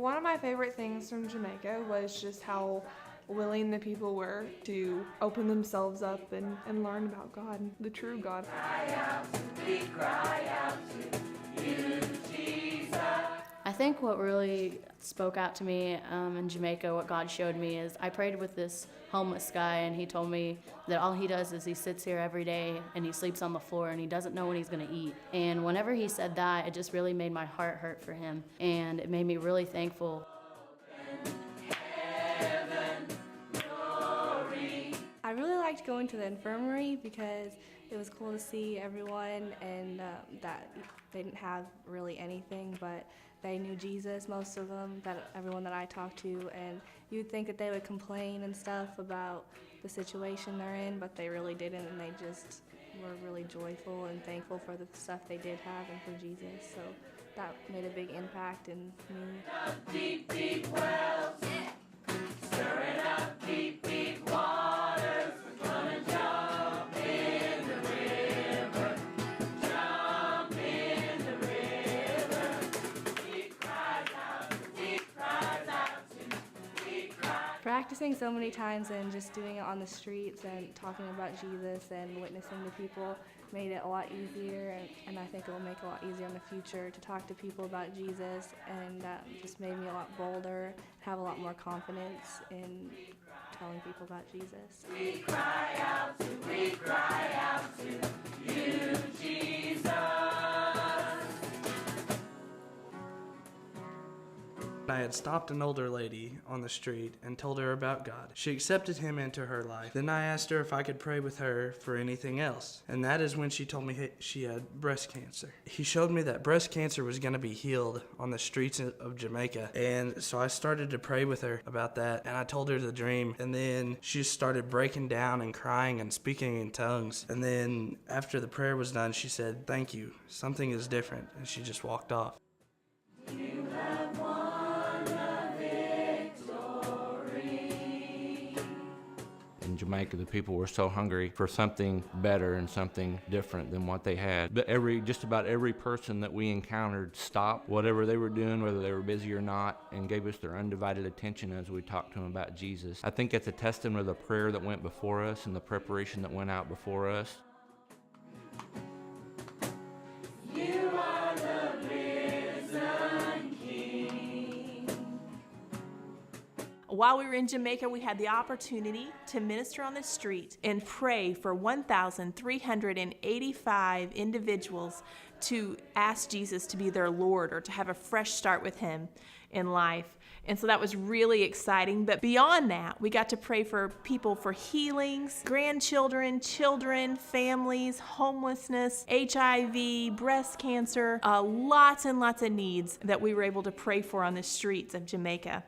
One of my favorite things from Jamaica was just how willing the people were to open themselves up and learn about God, the true God. I think what really spoke out to me in Jamaica, what God showed me, is I prayed with this homeless guy, and he told me that all he does is he sits here every day and he sleeps on the floor and he doesn't know when he's going to eat. And whenever he said that, it just really made my heart hurt for him, and it made me really thankful. I really liked going to the infirmary because it was cool to see everyone, and that they didn't have really anything, but they knew Jesus, most of them, everyone that I talked to, and you'd think that they would complain and stuff about the situation they're in, but they really didn't, and they just were really joyful and thankful for the stuff they did have and for Jesus, so that made a big impact in me. Deep, deep wells, stirring up deep, deep waters. Come and jump in the river, jump in the river. Deep cries out, deep cries out, deep cries. Practicing so many times and just doing it on the streets and talking about Jesus and witnessing to people made it a lot easier, and I think it will make it a lot easier in the future to talk to people about Jesus, and just made me a lot bolder, have a lot more confidence in telling people about Jesus. We cry out to you, Jesus. I had stopped an older lady on the street and told her about God. She accepted him into her life. Then I asked her if I could pray with her for anything else. And that is when she told me she had breast cancer. He showed me that breast cancer was going to be healed on the streets of Jamaica. And so I started to pray with her about that. And I told her the dream. And then she just started breaking down and crying and speaking in tongues. And then after the prayer was done, she said, "Thank you. Something is different." And she just walked off. You have won. In Jamaica, the people were so hungry for something better and something different than what they had. But just about every person that we encountered stopped whatever they were doing, whether they were busy or not, and gave us their undivided attention as we talked to them about Jesus. I think it's a testament of the prayer that went before us and the preparation that went out before us. You are the risen King. While we were in Jamaica, we had the opportunity to minister on the street and pray for 1,385 individuals to ask Jesus to be their Lord or to have a fresh start with Him in life. And so that was really exciting. But beyond that, we got to pray for people for healings, grandchildren, children, families, homelessness, HIV, breast cancer, lots and lots of needs that we were able to pray for on the streets of Jamaica.